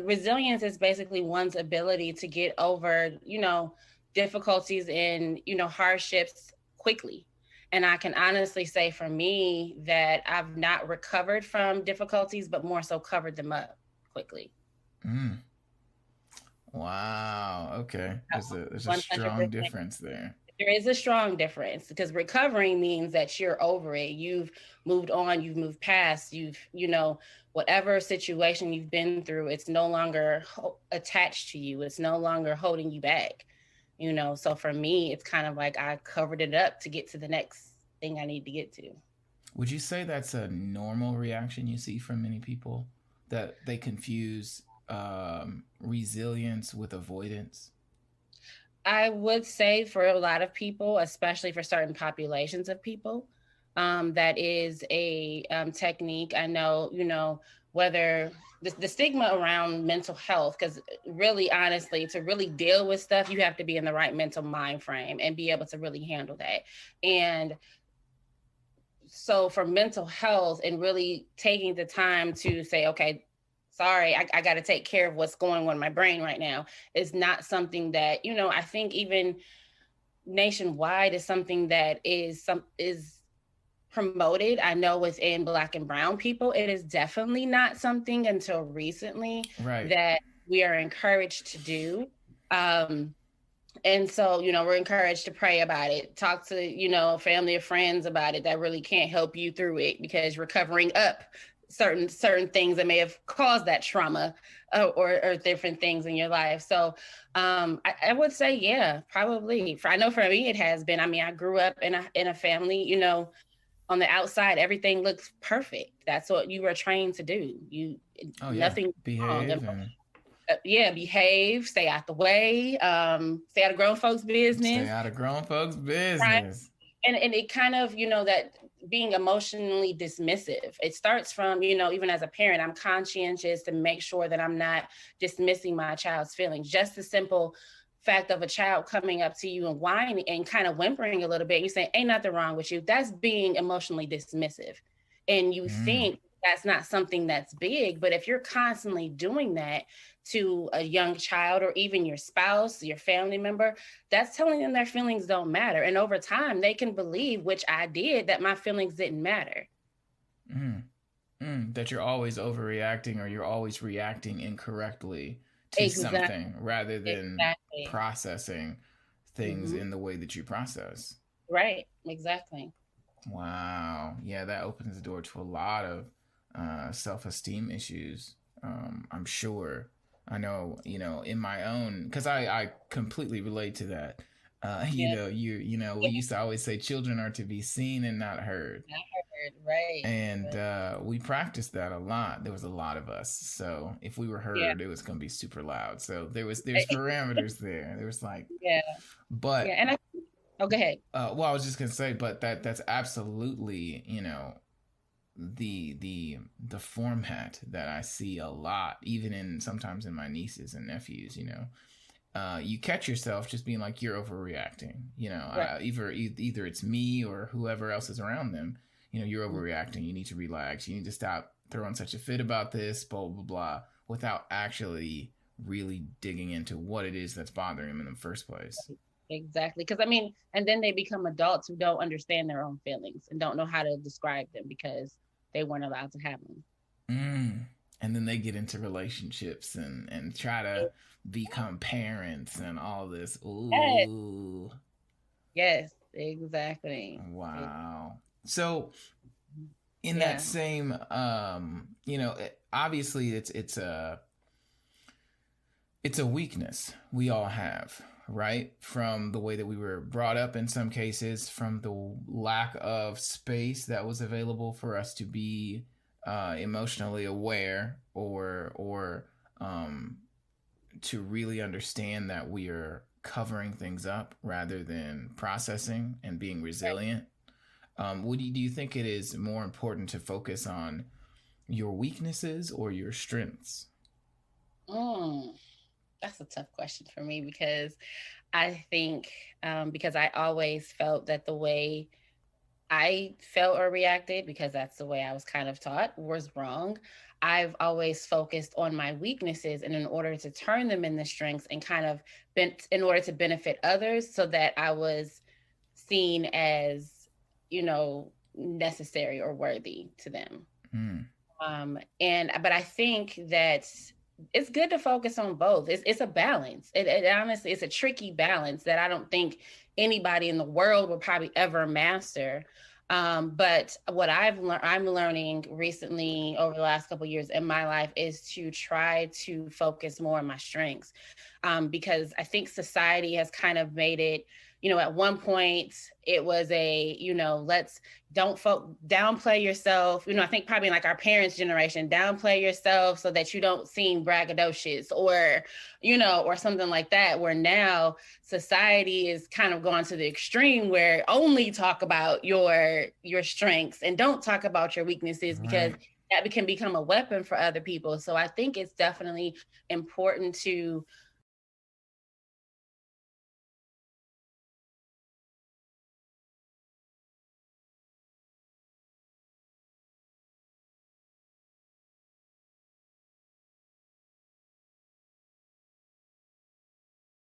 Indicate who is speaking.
Speaker 1: resilience is basically one's ability to get over, difficulties and, hardships quickly. And I can honestly say for me that I've not recovered from difficulties, but more so covered them up quickly.
Speaker 2: Mm. Wow. Okay. There's a strong
Speaker 1: 100%.
Speaker 2: difference there.
Speaker 1: There is a strong difference because recovering means that you're over it. You've moved on, you've moved past, whatever situation you've been through, it's no longer attached to you. It's no longer holding you back. So for me, it's kind of like I covered it up to get to the next thing I need to get to.
Speaker 2: Would you say that's a normal reaction you see from many people, that they confuse resilience with avoidance?
Speaker 1: I would say for a lot of people, especially for certain populations of people, that is a technique. I know, whether the stigma around mental health, because really, honestly, to really deal with stuff, you have to be in the right mental mind frame and be able to really handle that. And so for mental health and really taking the time to say, okay, sorry, I got to take care of what's going on in my brain right now is not something that, I think even nationwide is something that is promoted. I know within Black and brown people, it is definitely not something until recently
Speaker 2: Right.
Speaker 1: that we are encouraged to do. Um, and so, we're encouraged to pray about it, talk to, family or friends about it that really can't help you through it because you're covering up certain things that may have caused that trauma, or different things in your life. So I would say, yeah, probably. I know for me it has been. I mean, I grew up in a family, on the outside everything looks perfect. That's what you were trained to do.
Speaker 2: Oh yeah.
Speaker 1: Nothing wrong.
Speaker 2: Behave and
Speaker 1: Yeah, behave, stay out the way, stay out of grown folks'
Speaker 2: stay
Speaker 1: business,
Speaker 2: out of grown folks'
Speaker 1: right?
Speaker 2: business.
Speaker 1: And it kind of, that being emotionally dismissive. It starts from, even as a parent, I'm conscientious to make sure that I'm not dismissing my child's feelings. Just the simple fact of a child coming up to you and whining and kind of whimpering a little bit, you say, ain't nothing wrong with you. That's being emotionally dismissive. And you
Speaker 2: Mm.
Speaker 1: think that's not something that's big, but if you're constantly doing that to a young child or even your spouse, your family member, that's telling them their feelings don't matter. And over time, they can believe, which I did, that my feelings didn't matter.
Speaker 2: Mm. That you're always overreacting, or you're always reacting incorrectly to
Speaker 1: Exactly.
Speaker 2: something rather than
Speaker 1: Exactly.
Speaker 2: processing things
Speaker 1: Hmm.
Speaker 2: in the way that you process.
Speaker 1: Right. Exactly.
Speaker 2: Wow. Yeah, that opens the door to a lot of self esteem issues. I'm sure. I know, in my own, because I completely relate to that.
Speaker 1: Yeah.
Speaker 2: We used to always say children are to be seen and not heard.
Speaker 1: I heard. Right.
Speaker 2: And we practiced that a lot. There was a lot of us, so if we were
Speaker 1: Yeah.
Speaker 2: heard, it was going to be super loud. So there's parameters there. There was like,
Speaker 1: Yeah. Yeah.
Speaker 2: but
Speaker 1: And go ahead.
Speaker 2: well, I was just gonna say, but that's absolutely, the format that I see a lot, even in sometimes in my nieces and nephews. You catch yourself just being like, you're overreacting.
Speaker 1: Right.
Speaker 2: Either it's me or whoever else is around them. You're overreacting. You need to relax. You need to stop throwing such a fit about this. Blah blah blah. Without actually really digging into what it is that's bothering them in the first place.
Speaker 1: Exactly. Because I mean, and then they become adults who don't understand their own feelings and don't know how to describe them because they weren't allowed to have them.
Speaker 2: Mm. And then they get into relationships and try to become parents and all this.
Speaker 1: Yes.
Speaker 2: Ooh,
Speaker 1: Yes. Exactly.
Speaker 2: wow. So in that
Speaker 1: Yeah.
Speaker 2: same, obviously it's a weakness we all have, right? From the way that we were brought up in some cases, from the lack of space that was available for us to be emotionally aware, or to really understand that we are covering things up rather than processing and being
Speaker 1: Right.
Speaker 2: resilient. Do you think it is more important to focus on your weaknesses or your strengths?
Speaker 1: Mm, that's a tough question for me because I think, because I always felt that the way I felt or reacted, because that's the way I was kind of taught, was wrong. I've always focused on my weaknesses, and in order to turn them into strengths and kind of in order to benefit others, so that I was seen as, necessary or worthy to them.
Speaker 2: Mm.
Speaker 1: And but I think that it's good to focus on both. It's a balance. It honestly, it's a tricky balance that I don't think anybody in the world will probably ever master. But what I'm learning recently over the last couple of years in my life is to try to focus more on my strengths, because I think society has kind of made it, at one point it was a, let's don't downplay yourself. I think probably in like our parents' generation, downplay yourself so that you don't seem braggadocious, or, or something like that. Where now society is kind of gone to the extreme where only talk about your strengths and don't talk about your weaknesses, because
Speaker 2: Right.
Speaker 1: that can become a weapon for other people. So I think it's definitely important to